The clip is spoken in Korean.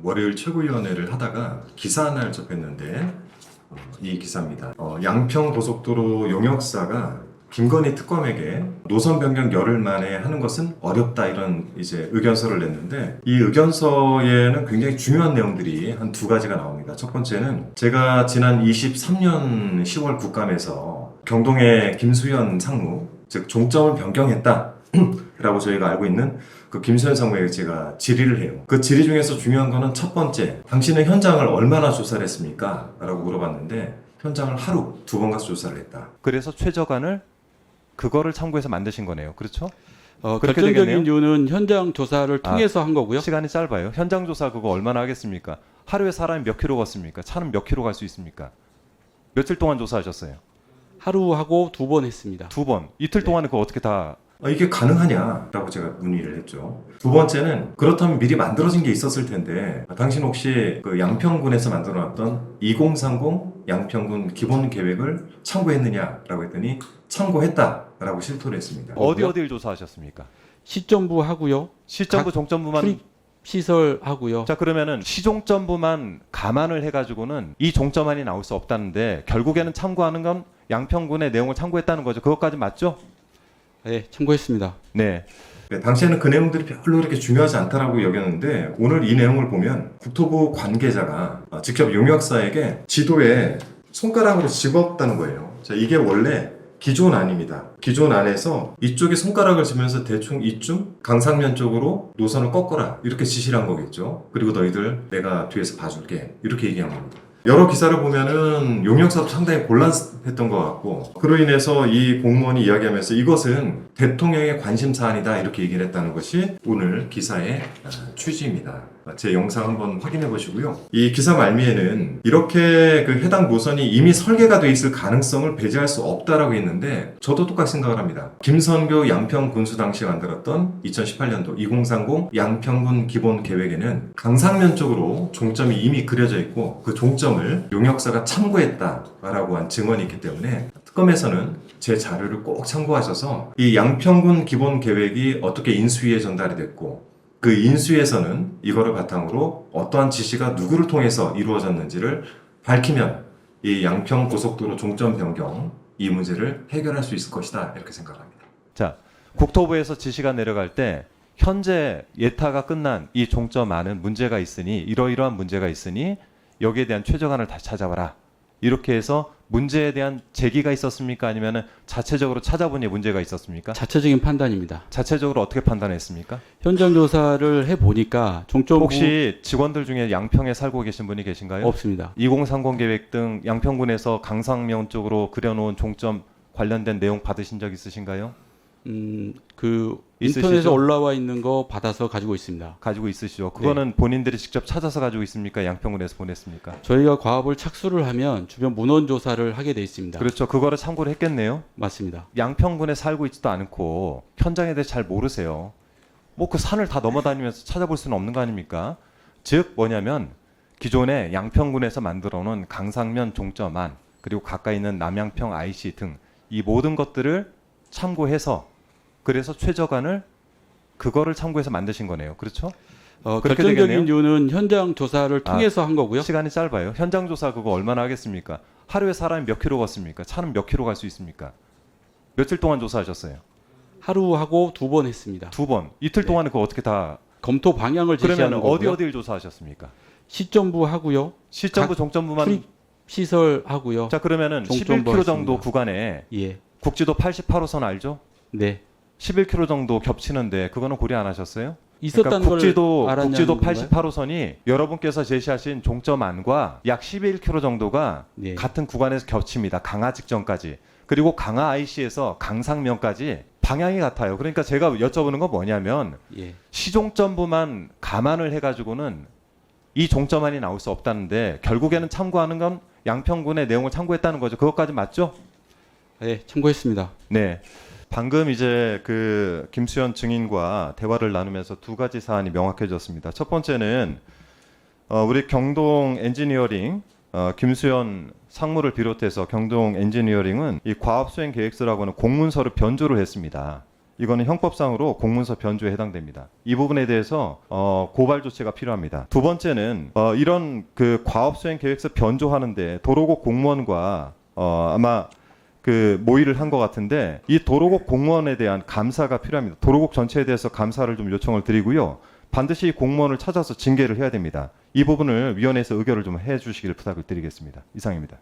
월요일 최고위원회를 하다가 기사 하나를 접했는데 이 기사입니다. 양평 고속도로 용역사가 김건희 특검에게 노선 변경 열흘 만에 하는 것은 어렵다, 이런 이제 의견서를 냈는데, 이 의견서에는 굉장히 중요한 내용들이 한 두 가지가 나옵니다. 첫 번째는 제가 지난 23년 10월 국감에서 경동의 김수현 상무, 즉 종점을 변경했다 라고 저희가 알고 있는 그 김수현 상무에게 제가 질의를 해요. 그 질의 중에서 중요한 거는 첫 번째, 당신은 현장을 얼마나 조사를 했습니까? 라고 물어봤는데, 현장을 하루 2번 가서 조사를 했다. 그래서 최저간을 그거를 참고해서 만드신 거네요. 그렇죠? 그렇게 결정적인 되겠네요? 이유는 현장 조사를 통해서 한 거고요. 시간이 짧아요. 현장 조사 그거 얼마나 하겠습니까? 하루에 사람이 몇 킬로 걷습니까? 차는 몇 킬로 갈 수 있습니까? 며칠 동안 조사하셨어요? 하루 하고 2번 했습니다. 2번. 이틀 동안은 그거 어떻게 다 이게 가능하냐라고 제가 문의를 했죠. 두 번째는, 그렇다면 미리 만들어진 게 있었을 텐데 당신 혹시 그 양평군에서 만들어놨던 2030 양평군 기본 계획을 참고했느냐라고 했더니 참고했다라고 실토를 했습니다. 어디를 조사하셨습니까? 시점부 하고요. 시점부, 각 종점부만. 출입 시설 하고요. 자, 그러면은 시종점부만 감안을 해가지고는 이 종점안이 나올 수 없다는데, 결국에는 참고하는 건 양평군의 내용을 참고했다는 거죠. 그것까지 맞죠? 네, 참고했습니다. 네. 네, 당시에는 그 내용들이 별로 그렇게 중요하지 않다라고 여겼는데, 오늘 이 내용을 보면 국토부 관계자가 직접 용역사에게 지도에 손가락으로 집었다는 거예요. 자, 이게 원래 기존 안입니다. 기존 안에서 이쪽에 손가락을 지면서 대충 이쯤 강상면 쪽으로 노선을 꺾어라, 이렇게 지시를 한 거겠죠. 그리고 너희들 내가 뒤에서 봐줄게, 이렇게 얘기한 겁니다. 여러 기사를 보면은 용역사도 상당히 곤란했던 것 같고, 그로 인해서 이 공무원이 이야기하면서 이것은 대통령의 관심사안이다, 이렇게 얘기를 했다는 것이 오늘 기사의 취지입니다. 제 영상 한번 확인해 보시고요. 이 기사 말미에는 이렇게 그 해당 노선이 이미 설계가 돼 있을 가능성을 배제할 수 없다라고 했는데, 저도 똑같이 생각을 합니다. 김선교 양평 군수 당시에 만들었던 2018년도 2030 양평군 기본 계획에는 강상면 쪽으로 종점이 이미 그려져 있고, 그 종점을 용역사가 참고했다라고 한 증언이 있기 때문에 특검에서는 제 자료를 꼭 참고하셔서 이 양평군 기본 계획이 어떻게 인수위에 전달이 됐고, 그 인수위에서는 이거를 바탕으로 어떠한 지시가 누구를 통해서 이루어졌는지를 밝히면 이 양평 고속도로 종점 변경, 이 문제를 해결할 수 있을 것이다, 이렇게 생각합니다. 자, 국토부에서 지시가 내려갈 때 현재 예타가 끝난 이 종점안은 문제가 있으니, 이러이러한 문제가 있으니 여기에 대한 최저간을 다시 찾아봐라, 이렇게 해서 문제에 대한 제기가 있었습니까? 아니면 자체적으로 찾아보니 문제가 있었습니까? 자체적인 판단입니다. 자체적으로 어떻게 판단했습니까? 현장 조사를 해보니까 종점부 혹시 직원들 중에 양평에 살고 계신 분이 계신가요? 없습니다. 2030 계획 등 양평군에서 강상면 쪽으로 그려놓은 종점 관련된 내용 받으신 적 있으신가요? 그 있으시죠? 인터넷에 올라와 있는 거 받아서 가지고 있습니다. 가지고 있으시죠? 그거는 본인들이 직접 찾아서 가지고 있습니까? 양평군에서 보냈습니까? 저희가 과업을 착수를 하면 주변 문헌 조사를 하게 돼 있습니다. 그렇죠. 그거를 참고를 했겠네요. 맞습니다. 양평군에 살고 있지도 않고 현장에 대해 잘 모르세요. 뭐 그 산을 다 넘어다니면서 찾아볼 수는 없는 거 아닙니까? 즉 뭐냐면, 기존에 양평군에서 만들어 놓은 강상면 종점안, 그리고 가까이 있는 남양평 IC 등 이 모든 것들을 참고해서, 그래서 최저간을 그거를 참고해서 만드신 거네요. 그렇죠? 그렇게 결정적인 되겠네요. 이유는 현장 조사를 통해서 한 거고요. 시간이 짧아요. 현장 조사 그거 얼마나 하겠습니까? 하루에 사람이 몇 킬로 걷습니까? 차는 몇 킬로 갈 수 있습니까? 며칠 동안 조사하셨어요? 하루 하고 2번 했습니다. 2번. 이틀 네. 동안은 그거 어떻게 다, 검토 방향을 그러면 제시하는 거고요. 어디를 조사하셨습니까? 시점부 하고요. 시점부, 각 종점부만. 출입 시설 하고요. 자, 그러면은 종점부가 11km 정도 있습니다. 구간에 예. 국지도 88호선 알죠? 네. 11km 정도 겹치는데 그거는 고려 안 하셨어요? 있었다는 그러니까 걸 알았냐는 국지도 건가요? 88호선이 여러분께서 제시하신 종점안과 약 11km 정도가 네. 같은 구간에서 겹칩니다. 강화 직전까지. 그리고 강화 IC에서 강상면까지 방향이 같아요. 그러니까 제가 여쭤보는 건 뭐냐면, 예. 시종점부만 감안을 해가지고는 이 종점안이 나올 수 없다는데, 결국에는 참고하는 건 양평군의 내용을 참고했다는 거죠. 그것까지 맞죠? 네, 참고했습니다. 네. 방금 이제 그 김수현 증인과 대화를 나누면서 두 가지 사안이 명확해졌습니다. 첫 번째는 우리 경동 엔지니어링, 김수현 상무를 비롯해서 경동 엔지니어링은 이 과업 수행 계획서라고는 공문서를 변조를 했습니다. 이거는 형법상으로 공문서 변조에 해당됩니다. 이 부분에 대해서 고발 조치가 필요합니다. 두 번째는 이런 그 과업 수행 계획서 변조하는데 도로국 공무원과 아마 그 모의를 한 것 같은데 이 도로국 공무원에 대한 감사가 필요합니다. 도로국 전체에 대해서 감사를 좀 요청을 드리고요. 반드시 공무원을 찾아서 징계를 해야 됩니다. 이 부분을 위원회에서 의결을 좀 해주시기를 부탁을 드리겠습니다. 이상입니다.